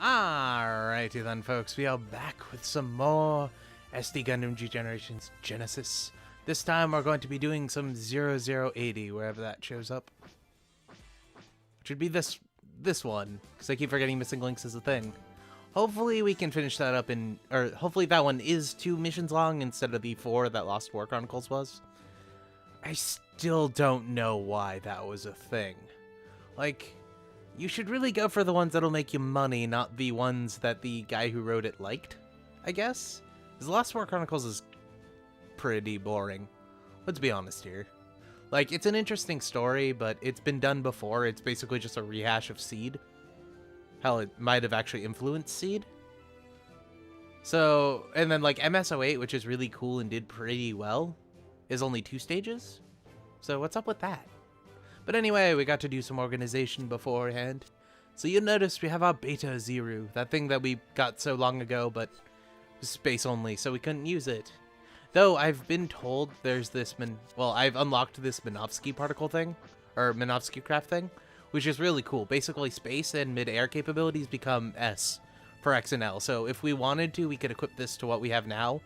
Alrighty then, folks, we are back with some more SD Gundam G Generations Genesis. This time we're going to be doing some 0080, wherever that shows up. Which would be this one, because I keep forgetting missing links is a thing. Hopefully we can finish that up in, or hopefully that one is 2 missions long instead of the 4 that Lost War Chronicles was. I still don't know why that was a thing. Like, you should really go for the ones that'll make you money, not the ones that the guy who wrote it liked, I guess? Because Lost War Chronicles is pretty boring. Let's be honest here. Like, it's an interesting story, but it's been done before. It's basically just a rehash of Seed. Hell, it might have actually influenced Seed. So, and then like MS-08, which is really cool and did pretty well, is only 2 stages. So what's up with that? But anyway, we got to do some organization beforehand. So you'll notice we have our Beta Zero, that thing that we got so long ago, but was space only, so we couldn't use it. Though I've been told there's this, I've unlocked this Minovsky particle thing, or Minovsky craft thing, which is really cool. Basically, space and mid-air capabilities become S for X and L. So if we wanted to, we could equip this to what we have now,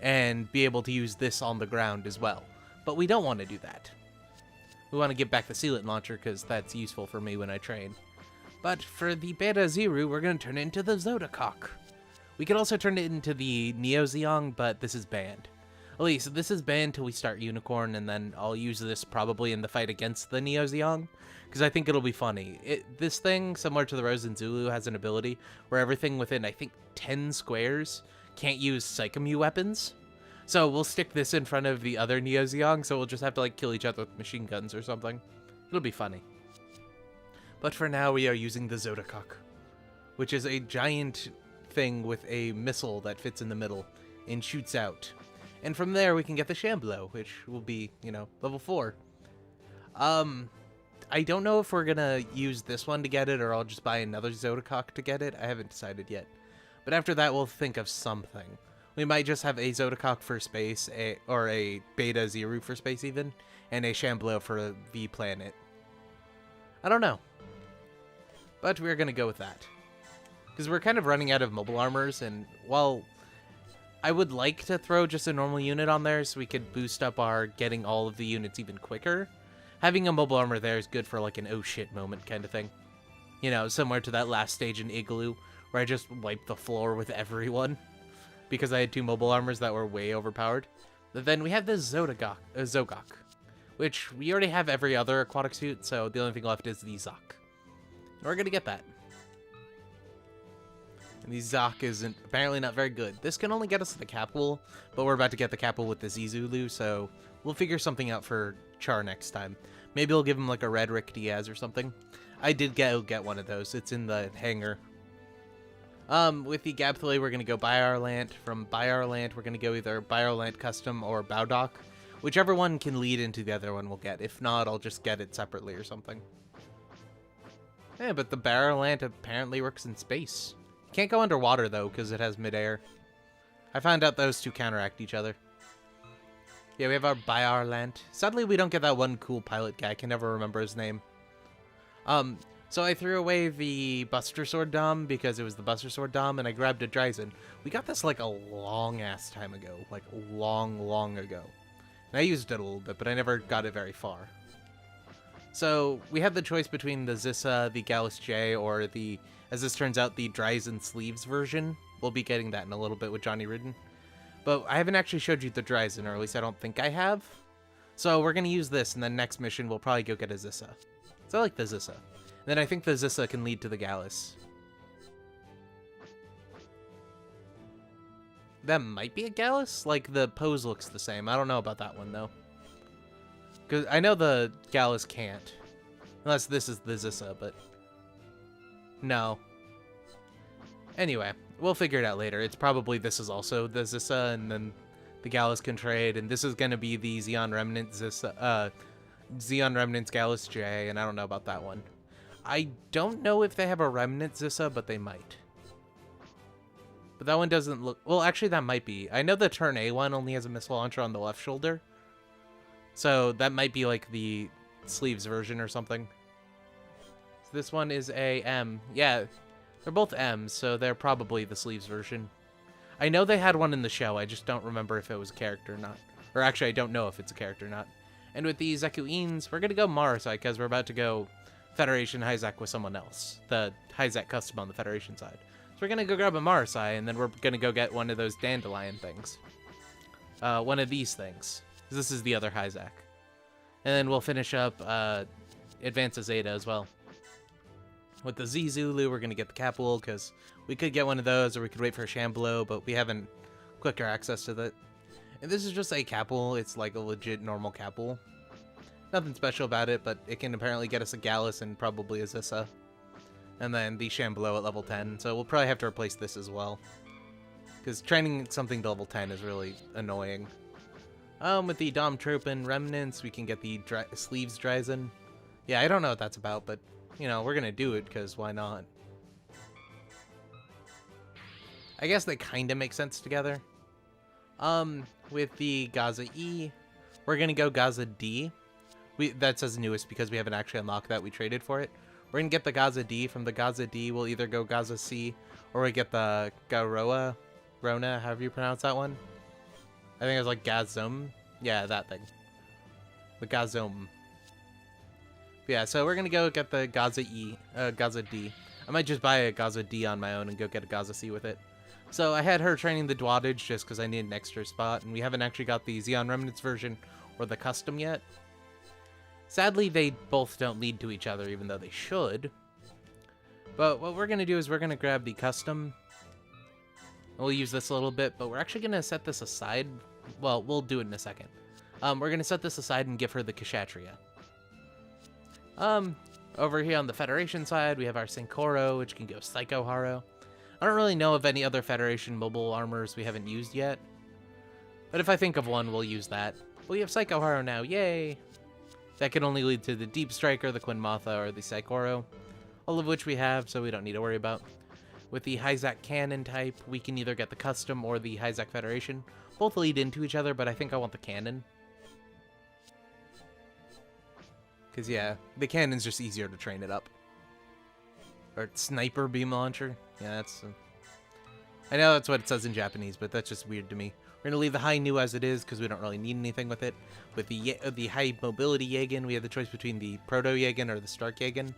and be able to use this on the ground as well. But we don't want to do that. We want to give back the Sealant launcher because that's useful for me when I train. But for the Beta Zero, we're going to turn it into the Zodacock. We could also turn it into the Neo Zeong, but this is banned. At least, this is banned till we start Unicorn, and then I'll use this probably in the fight against the Neo Zeong, because I think it'll be funny. This thing, similar to the Rosen Zulu, has an ability where everything within, I think, 10 squares can't use Psychomu weapons. So we'll stick this in front of the other Neo Zeong, so we'll just have to like kill each other with machine guns or something. It'll be funny. But for now, we are using the Zodacock, which is a giant thing with a missile that fits in the middle and shoots out. And from there, we can get the Shamblo, which will be, level 4. I don't know if we're gonna use this one to get it, or I'll just buy another Zodacock to get it. I haven't decided yet. But after that, we'll think of something. We might just have a Zodacock for space, or a Beta Zero for space even, and a Shamblo for the planet. I don't know. But we're going to go with that. Because we're kind of running out of mobile armors, and while I would like to throw just a normal unit on there so we could boost up our getting all of the units even quicker, having a mobile armor there is good for like an oh shit moment kind of thing. You know, similar to that last stage in Igloo, where I just wiped the floor with everyone. Because I had 2 mobile armors that were way overpowered. But then we have this Zogok, which we already have every other aquatic suit, so the only thing left is the Zok. And we're gonna get that. And the Zok is apparently not very good. This can only get us to the Capul, but we're about to get the Capul with the Zizulu, so we'll figure something out for Char next time. Maybe we'll give him like a red Rick Diaz or something. I did get one of those. It's in the hangar. With the Gabthole, we're going to go Biarlant. From Biarlant, we're going to go either Biarlant Custom or Bowdock. Whichever one can lead into the other one we'll get. If not, I'll just get it separately or something. Yeah, but the Biarlant apparently works in space. Can't go underwater, though, because it has midair. I found out those two counteract each other. Yeah, we have our Biarlant. Sadly, we don't get that one cool pilot guy. I can never remember his name. So I threw away the Buster Sword Dom because it was the Buster Sword Dom, and I grabbed a Dryzen. We got this like a long-ass time ago. Like, long ago. And I used it a little bit, but I never got it very far. So we had the choice between the Zissa, the Gallus J, or the, as this turns out, the Dryzen Sleeves version. We'll be getting that in a little bit with Johnny Ridden. But I haven't actually showed you the Dryzen, or at least I don't think I have. So we're going to use this, and then next mission we'll probably go get a Zissa. So I like the Zissa. Then I think the Zissa can lead to the Gallus. That might be a Gallus? Like, the pose looks the same. I don't know about that one, though. Because I know the Gallus can't. Unless this is the Zissa, but... no. Anyway, we'll figure it out later. It's probably this is also the Zissa, and then the Gallus can trade, and this is going to be the Zeon Remnant Zissa, Zeon Remnant's Gallus J, and I don't know about that one. I don't know if they have a Remnant Zissa, but they might. But that one doesn't look... well, actually, that might be. I know the Turn A one only has a missile launcher on the left shoulder. So that might be like the Sleeves version or something. So this one is a M. Yeah, They're both M's, so they're probably the sleeves version. I know they had one in the show, I just don't remember if it was a character or not. Or actually, I don't know if it's a character or not. And with the Zekuins, we're going to go Marasai, because we're about to go Federation Hyzak with someone else. The Hyzak custom on the Federation side. So we're going to go grab a Marasai, and then we're going to go get one of those Dandelion things. One of these things. This is the other Hyzak. And then we'll finish up Advance of Zeta as well. With the Z Zulu, we're going to get the Capul, because we could get one of those, or we could wait for a Shamblo, but we haven't quicker access to that. And this is just a Capul. It's like a legit normal Capul. Nothing special about it, but it can apparently get us a Gallus and probably a Zissa. And then the Shamblo at level 10, so we'll probably have to replace this as well. Because training something to level 10 is really annoying. With the Dom Tropin Remnants, we can get the Sleeves Dryzen. Yeah, I don't know what that's about, but, you know, we're gonna do it, because why not? I guess they kinda make sense together. With the Gaza E, we're gonna go Gaza D. That says newest because we haven't actually unlocked that, we traded for it. We're gonna get the Gaza D. From the Gaza D, we'll either go Gaza C, or we get the Rona, however you pronounce that one. I think it was like Gazum. Yeah, that thing. The Gazum. Yeah, so we're gonna go get the Gaza D. I might just buy a Gaza D on my own and go get a Gaza C with it. So I had her training the Dwadage just because I need an extra spot, and we haven't actually got the Xeon Remnants version or the custom yet. Sadly, they both don't lead to each other, even though they should. But what we're gonna do is we're gonna grab the custom. We'll use this a little bit, but we're actually gonna set this aside. Well, we'll do it in a second. We're gonna set this aside and give her the Kshatriya. Over here on the Federation side, we have our Sankoro, which can go Psycho Haro. I don't really know of any other Federation mobile armors we haven't used yet. But if I think of one, we'll use that. We have Psycho Haro now, yay! That can only lead to the Deep Striker, the Quinn Matha, or the Saikoro. All of which we have, so we don't need to worry about. With the Hyzak Cannon type, we can either get the Custom or the Hyzak Federation. Both lead into each other, but I think I want the Cannon. Because, yeah, the Cannon's just easier to train it up. Or Sniper Beam Launcher. Yeah, that's... I know that's what it says in Japanese, but that's just weird to me. We're going to leave the High Nu as it is, because we don't really need anything with it. With the High Mobility Yagen, we have the choice between the Proto Yagen or the Stark Yagen.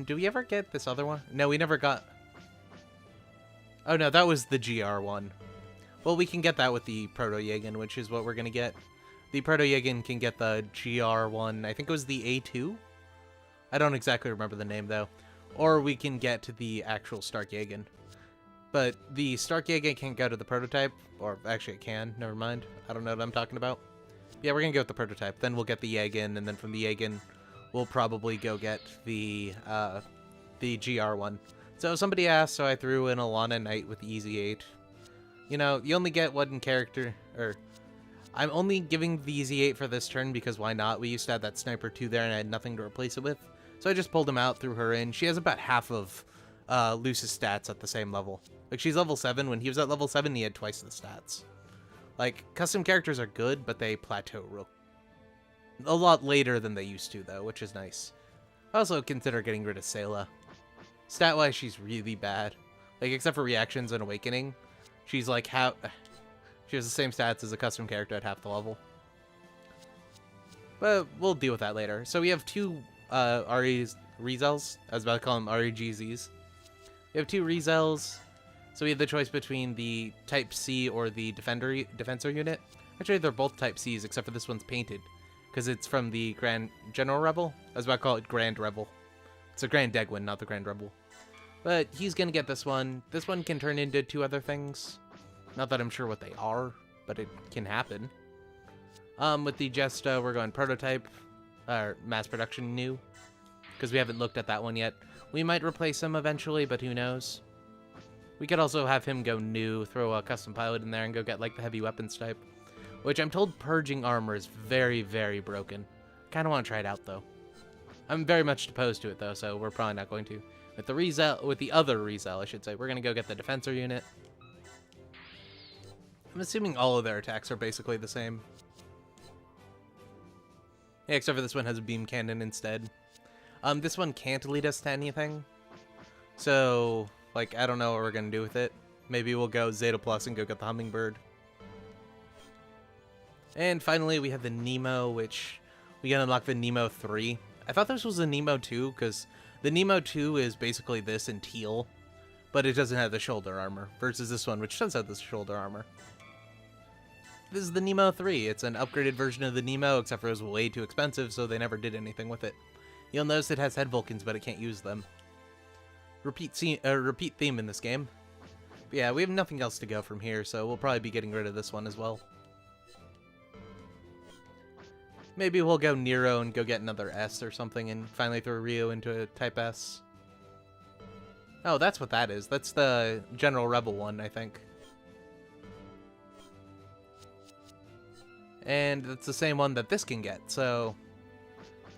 Do we ever get this other one? No, we never got... Oh, no, that was the GR one. Well, we can get that with the Proto Yagen, which is what we're going to get. The Proto Yagen can get the GR one. I think it was the A2? I don't exactly remember the name, though. Or we can get to the actual Stark Yagen. But the Stark Yagen can't go to the prototype. Or actually it can. Never mind. I don't know what I'm talking about. Yeah, we're going to go with the prototype. Then we'll get the Yagen. And then from the Yagen, we'll probably go get the GR one. So somebody asked, so I threw in Alana Knight with the Easy 8. You know, you only get one character. Or I'm only giving the Easy 8 for this turn because why not? We used to have that Sniper 2 there and I had nothing to replace it with. So I just pulled him out, threw her in. She has about half of Luce's stats at the same level. Like, she's level 7. When he was at level 7, he had twice the stats. Like, custom characters are good, but they plateau a lot later than they used to, though, which is nice. I also consider getting rid of Sayla. Stat-wise, she's really bad. Like, except for reactions and awakening, she's like she has the same stats as a custom character at half the level. But we'll deal with that later. So we have two Rezels. I was about to call them REGZs. We have two Rezels. So we have the choice between the Type C or the Defensor unit. Actually, they're both Type Cs, except for this one's painted. Because it's from the Grand General Rebel. I was about to call it Grand Rebel. It's a Grand Degwin, not the Grand Rebel. But he's going to get this one. This one can turn into two other things. Not that I'm sure what they are, but it can happen. With the Jesta, we're going Prototype, or Mass Production New. Because we haven't looked at that one yet. We might replace him eventually, but who knows. We could also have him go New, throw a Custom Pilot in there, and go get, like, the Heavy Weapons type. Which I'm told Purging Armor is very, very broken. Kind of want to try it out, though. I'm very much opposed to it, though, so we're probably not going to. With the other Rezel, I should say, we're going to go get the Defensor unit. I'm assuming all of their attacks are basically the same. Yeah, except for this one has a beam cannon instead. This one can't lead us to anything. So, like, I don't know what we're gonna do with it. Maybe we'll go Zeta Plus and go get the Hummingbird. And finally, we have the Nemo, which we can unlock the Nemo 3. I thought this was the Nemo 2, because the Nemo 2 is basically this in teal, but it doesn't have the shoulder armor, versus this one, which does have the shoulder armor. This is the Nemo 3. It's an upgraded version of the Nemo, except for it was way too expensive, so they never did anything with it. You'll notice it has head Vulcans, but it can't use them. Repeat theme in this game. But yeah, we have nothing else to go from here, so we'll probably be getting rid of this one as well. Maybe we'll go Nero and go get another S or something and finally throw Rio into a Type S. Oh, that's what that is. That's the General Rebel one, I think. And it's the same one that this can get, so...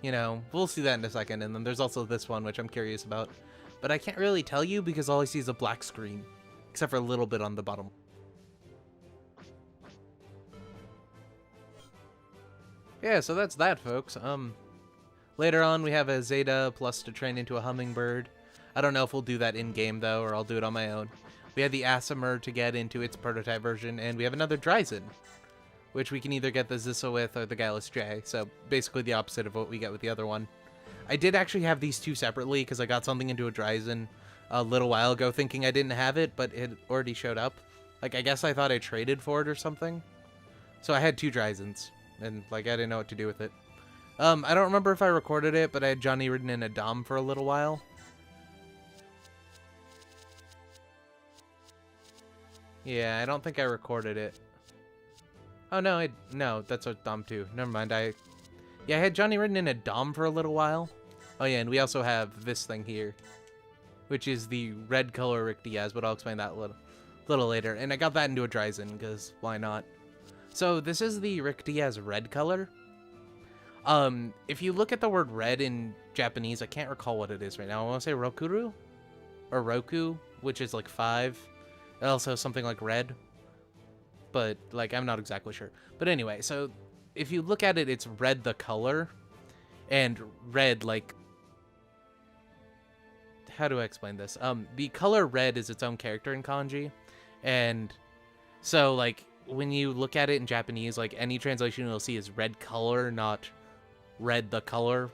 You know, we'll see that in a second. And then there's also this one, which I'm curious about. But I can't really tell you because all I see is a black screen. Except for a little bit on the bottom. Yeah, so that's that, folks. Later on, we have a Zeta Plus to train into a Hummingbird. I don't know if we'll do that in-game, though, or I'll do it on my own. We have the Asimer to get into its prototype version, and we have another Dryzen, which we can either get the Zissa with or the Gallus J, so basically the opposite of what we get with the other one. I did actually have these two separately, because I got something into a Dryzen a little while ago thinking I didn't have it, but it already showed up. Like, I guess I thought I traded for it or something. So I had two Dryzens. And, like, I didn't know what to do with it. I don't remember if I recorded it, but I had Johnny ridden in a Dom for a little while. Yeah, I don't think I recorded it. Oh, no, no, that's a Dom 2. Never mind, yeah, I had Johnny ridden in a Dom for a little while. Oh, yeah, and we also have this thing here, which is the red color Rick Diaz, but I'll explain that a little later. And I got that into a Dryzen, because why not? So this is the Rick Diaz red color. If you look at the word red in Japanese, I can't recall what it is right now. I want to say Rokuru? Or Roku, which is like 5. It also has something like red. But, like, I'm not exactly sure. But anyway, so if you look at it, it's red the color. And red, like... How do I explain this? The color red is its own character in kanji. And so, like... when you look at it in Japanese, like, any translation you'll see is red color, not red the color.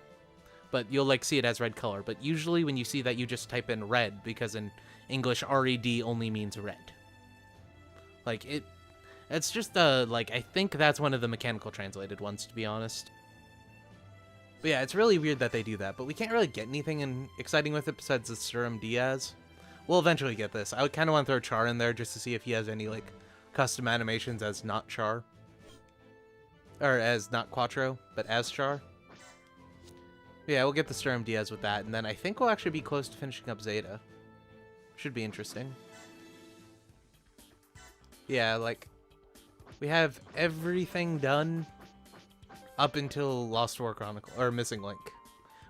But you'll, like, see it as red color. But usually when you see that, you just type in red, because in English, RED only means red. Like, it's just, like, I think that's one of the mechanical translated ones, to be honest. But yeah, it's really weird that they do that. But we can't really get anything exciting with it besides the Serum Diaz. We'll eventually get this. I would kind of want to throw Char in there just to see if he has any, like, custom animations as not Char. Or as not Quattro, but as Char. Yeah, we'll get the Sturm Diaz with that, and then I think we'll actually be close to finishing up Zeta. Should be interesting. Yeah, like, we have everything done up until Lost War Chronicle, or Missing Link.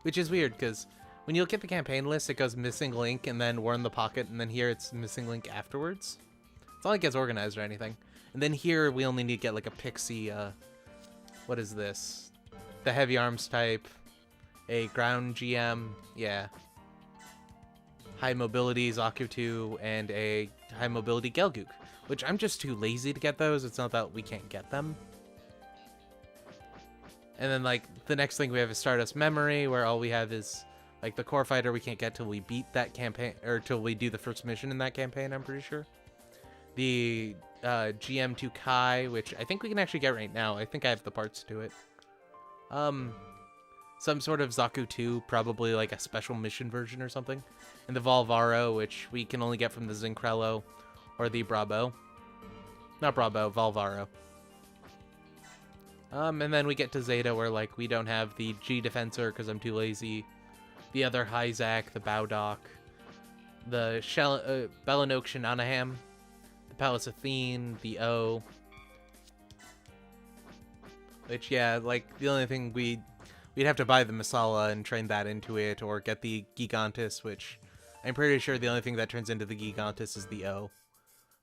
Which is weird, because when you look at the campaign list, it goes Missing Link, and then War in the Pocket, and then here it's Missing Link afterwards. It's not like it gets organized or anything. And then here, we only need to get, like, a Pixie, what is this? The Heavy Arms type, a Ground GM, yeah. High Mobility Zakutu, and a High Mobility Gelgook, which I'm just too lazy to get those. It's not that we can't get them. And then, like, the next thing we have is Stardust Memory, where all we have is, like, the Core Fighter we can't get till we beat that campaign, or till we do the first mission in that campaign, I'm pretty sure. The GM2 Kai, which I think we can actually get right now. I think I have the parts to it. Some sort of Zaku 2, probably like a special mission version or something. And the Volvaro, which we can only get from the Zincrello or the Bravo. Not Bravo, Volvaro. And then we get to Zeta where, like, we don't have the G Defensor because I'm too lazy. The other Hyzak, the Bowdock, the Bellinok Shinanaham, the Palace Athene, the O. Which, yeah, like, the only thing we'd have to buy the Masala and train that into it, or get the Gigantus, which I'm pretty sure the only thing that turns into the Gigantus is the O.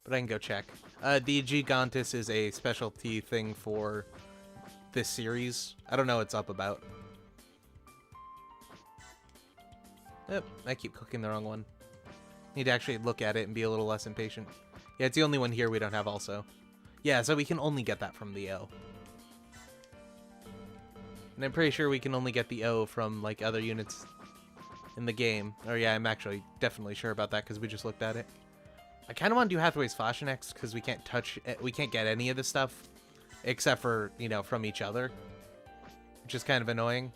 But I can go check. The Gigantus is a specialty thing for this series. I don't know what's up about. Yep, I keep clicking the wrong one. Need to actually look at it and be a little less impatient. Yeah, it's the only one here we don't have also. Yeah, so we can only get that from the O. And I'm pretty sure we can only get the O from, like, other units in the game. Or yeah, I'm actually definitely sure about that because we just looked at it. I kind of want to do Hathaway's Flash next because we can't get any of this stuff except for, you know, from each other, which is kind of annoying.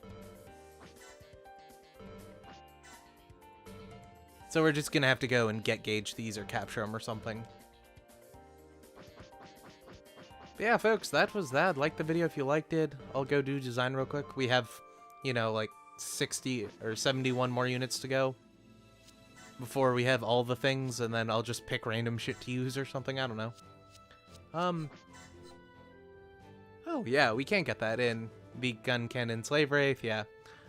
So we're just going to have to go and get Gauge these or capture them or something. But yeah, folks, that was that. Like the video if you liked it. I'll go do design real quick. We have, you know, like 60 or 71 more units to go before we have all the things, and then I'll just pick random shit to use or something. I don't know. Oh, yeah, we can't get that in. The gun cannon slave wraith, yeah.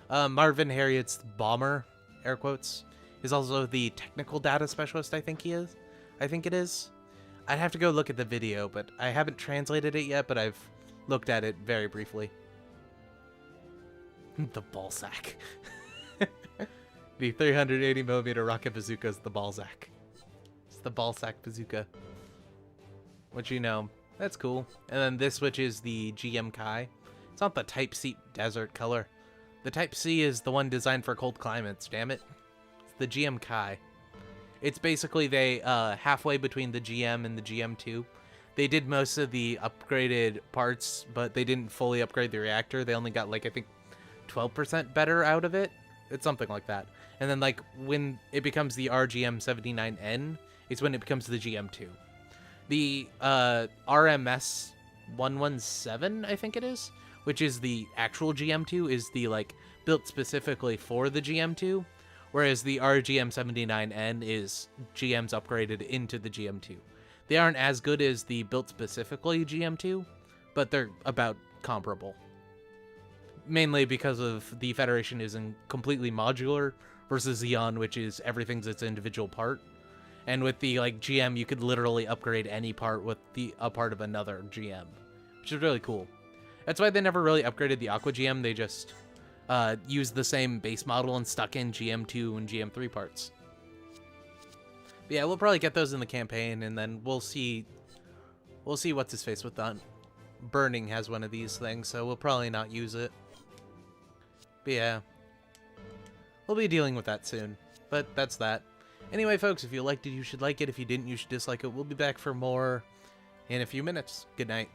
Marvin Harriet's bomber, air quotes, is also the technical data specialist, I think it is. I'd have to go look at the video, but I haven't translated it yet, but I've looked at it very briefly. The ballsack. The 380mm rocket bazooka is the ballsack. It's the ballsack bazooka. Which, you know, that's cool. And then this, which is the GM Kai. It's not the Type C desert color. The Type C is the one designed for cold climates, damn it. It's the GM Kai. It's basically they halfway between the GM and the GM2. They did most of the upgraded parts, but they didn't fully upgrade the reactor. They only got, like, I think 12% better out of it. It's something like that. And then, like, when it becomes the RGM79N, it's when it becomes the GM2. The RMS 117, I think it is, which is the actual GM2, is the, like, built specifically for the GM2, whereas the RGM79N is GM's upgraded into the GM2. They aren't as good as the built specifically GM2, but they're about comparable. Mainly because of the Federation isn't completely modular versus Xeon, which is everything's its individual part. And with the, like, GM, you could literally upgrade any part with a part of another GM, which is really cool. That's why they never really upgraded the Aqua GM. They just used the same base model and stuck in GM2 and GM3 parts. But yeah, we'll probably get those in the campaign, and then we'll see what's his face with that. Burning has one of these things, so we'll probably not use it. But yeah, we'll be dealing with that soon. But that's that. Anyway, folks, if you liked it, you should like it. If you didn't, you should dislike it. We'll be back for more in a few minutes. Good night.